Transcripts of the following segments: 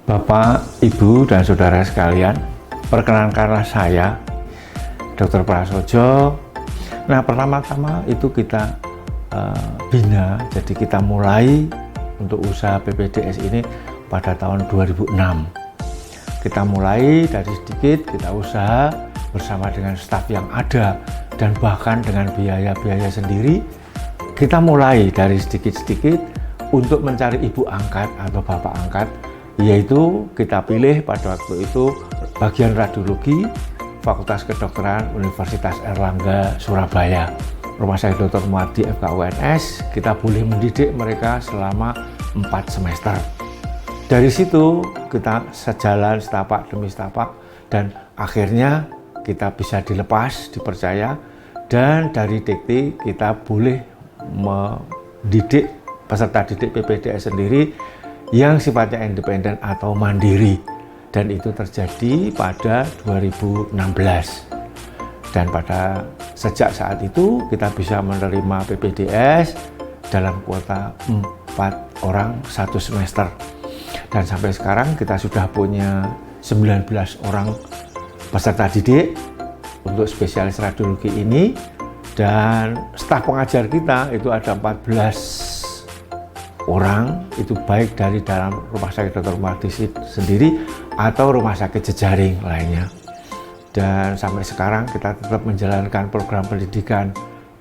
Bapak, Ibu, dan Saudara sekalian, perkenankanlah saya, Dr. Prasojo. Nah, pertama-tama itu kita bina, jadi kita mulai untuk usaha PPDS ini pada tahun 2006. Kita mulai dari sedikit, kita usaha bersama dengan staf yang ada, dan bahkan dengan biaya-biaya sendiri. Kita mulai dari sedikit-sedikit untuk mencari ibu angkat atau bapak angkat, yaitu kita pilih pada waktu itu bagian radiologi Fakultas Kedokteran Universitas Airlangga Surabaya, Rumah Sakit Dr. Muardi FKUNS. Kita boleh mendidik mereka selama 4 semester. Dari situ kita sejalan setapak demi setapak, dan akhirnya kita bisa dilepas, dipercaya, dan dari dikti kita boleh mendidik peserta didik PPDS sendiri yang sifatnya independen atau mandiri, dan itu terjadi pada 2016. Dan pada sejak saat itu kita bisa menerima PPDS dalam kuota 4 orang 1 semester, dan sampai sekarang kita sudah punya 19 orang peserta didik untuk spesialis radiologi ini, dan staf pengajar kita itu ada 14 orang, itu baik dari dalam Rumah Sakit Dr. Muardi sendiri atau rumah sakit jejaring lainnya. Dan sampai sekarang kita tetap menjalankan program pendidikan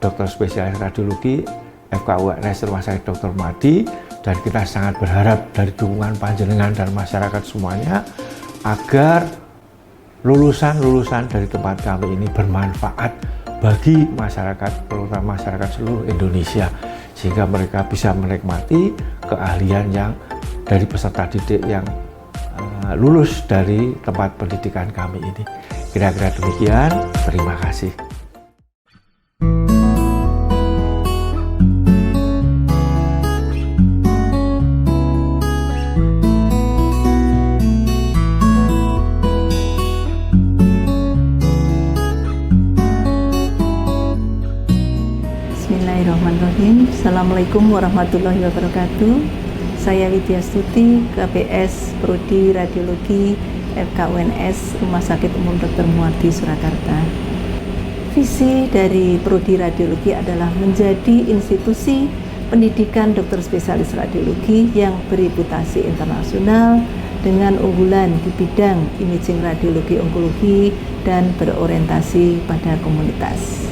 dokter spesialis radiologi FKUNS Rumah Sakit Dr. Muardi, dan kita sangat berharap dari dukungan panjenengan dan masyarakat semuanya agar lulusan-lulusan dari tempat kami ini bermanfaat bagi masyarakat, terutama masyarakat seluruh Indonesia, sehingga mereka bisa menikmati keahlian yang dari peserta didik yang lulus dari tempat pendidikan kami ini. Kira-kira demikian, terima kasih. Bismillahirrahmanirrahim. Assalamualaikum warahmatullahi wabarakatuh. Saya Widya Stuti, KPS Prodi Radiologi FKUNS Rumah Sakit Umum Dr. Muardi Surakarta. Visi dari Prodi Radiologi adalah menjadi institusi pendidikan dokter spesialis radiologi yang bereputasi internasional dengan unggulan di bidang imaging radiologi onkologi dan berorientasi pada komunitas.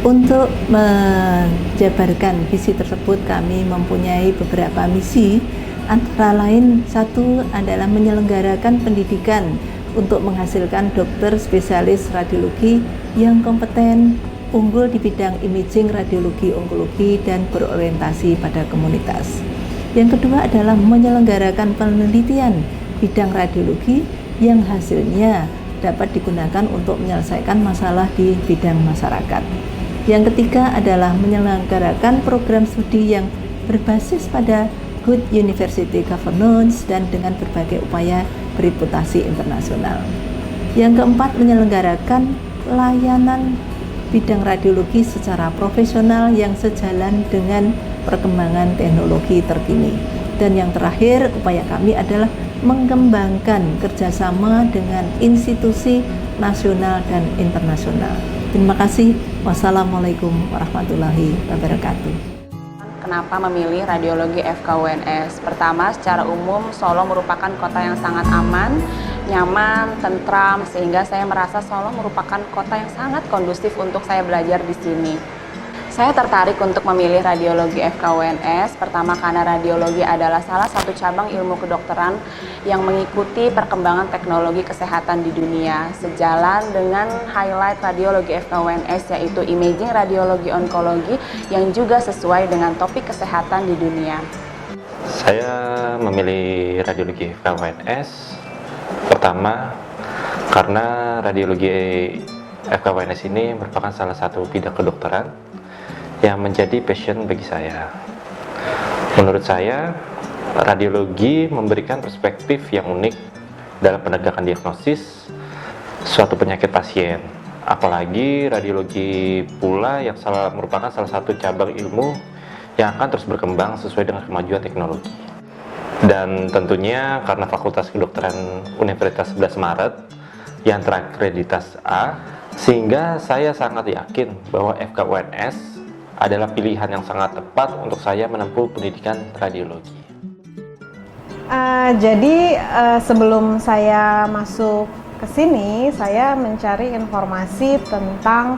Untuk menjabarkan visi tersebut, kami mempunyai beberapa misi, antara lain satu adalah menyelenggarakan pendidikan untuk menghasilkan dokter spesialis radiologi yang kompeten, unggul di bidang imaging radiologi onkologi dan berorientasi pada komunitas. Yang kedua adalah menyelenggarakan penelitian bidang radiologi yang hasilnya dapat digunakan untuk menyelesaikan masalah di bidang masyarakat. Yang ketiga adalah menyelenggarakan program studi yang berbasis pada good university governance dan dengan berbagai upaya bereputasi internasional. Yang keempat, menyelenggarakan layanan bidang radiologi secara profesional yang sejalan dengan perkembangan teknologi terkini. Dan yang terakhir, upaya kami adalah mengembangkan kerjasama dengan institusi nasional dan internasional. Terima kasih. Wassalamualaikum warahmatullahi wabarakatuh. Kenapa memilih radiologi FKUNS? Pertama, secara umum Solo merupakan kota yang sangat aman, nyaman, tentram, sehingga saya merasa Solo merupakan kota yang sangat kondusif untuk saya belajar di sini. Saya tertarik untuk memilih radiologi FKUNS, pertama karena radiologi adalah salah satu cabang ilmu kedokteran yang mengikuti perkembangan teknologi kesehatan di dunia, sejalan dengan highlight radiologi FKUNS yaitu imaging radiologi onkologi yang juga sesuai dengan topik kesehatan di dunia. Saya memilih radiologi FKUNS pertama karena radiologi FKUNS ini merupakan salah satu bidang kedokteran yang menjadi passion bagi saya. Menurut saya, radiologi memberikan perspektif yang unik dalam penegakan diagnosis suatu penyakit pasien. Apalagi radiologi pula yang merupakan salah satu cabang ilmu yang akan terus berkembang sesuai dengan kemajuan teknologi. Dan tentunya karena Fakultas Kedokteran Universitas 11 Maret yang terakreditasi A, sehingga saya sangat yakin bahwa FKUNS adalah pilihan yang sangat tepat untuk saya menempuh pendidikan radiologi. Jadi sebelum saya masuk ke sini, saya mencari informasi tentang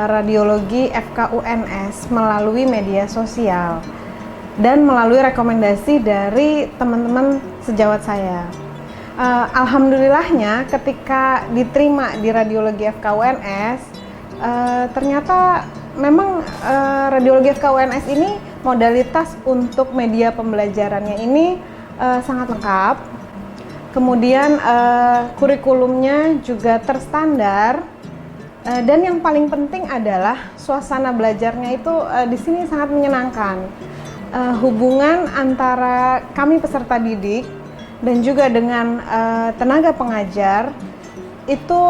radiologi FKUNS melalui media sosial dan melalui rekomendasi dari teman-teman sejawat saya. Alhamdulillahnya ketika diterima di radiologi FKUNS, ternyata memang radiologi FKUNS ini modalitas untuk media pembelajarannya ini sangat lengkap. Kemudian kurikulumnya juga terstandar, dan yang paling penting adalah suasana belajarnya itu di sini sangat menyenangkan. Hubungan antara kami peserta didik dan juga dengan tenaga pengajar itu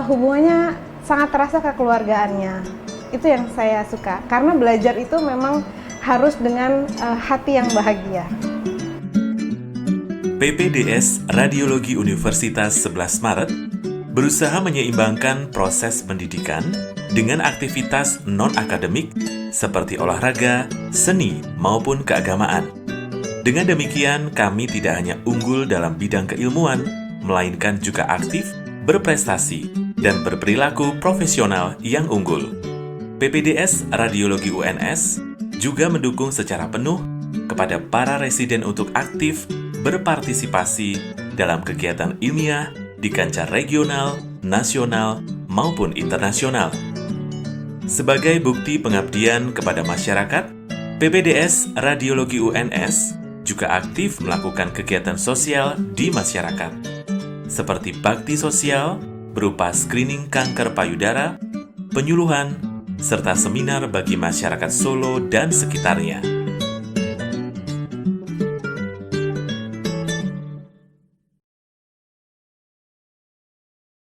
hubungannya sangat terasa kekeluargaannya. Itu yang saya suka, karena belajar itu memang harus dengan hati yang bahagia. PPDS Radiologi Universitas 11 Maret berusaha menyeimbangkan proses pendidikan dengan aktivitas non-akademik seperti olahraga, seni, maupun keagamaan. Dengan demikian, kami tidak hanya unggul dalam bidang keilmuan, melainkan juga aktif, berprestasi, dan berperilaku profesional yang unggul. PPDS Radiologi UNS juga mendukung secara penuh kepada para residen untuk aktif berpartisipasi dalam kegiatan ilmiah di kancah regional, nasional, maupun internasional. Sebagai bukti pengabdian kepada masyarakat, PPDS Radiologi UNS juga aktif melakukan kegiatan sosial di masyarakat, seperti bakti sosial berupa screening kanker payudara, penyuluhan, serta seminar bagi masyarakat Solo dan sekitarnya.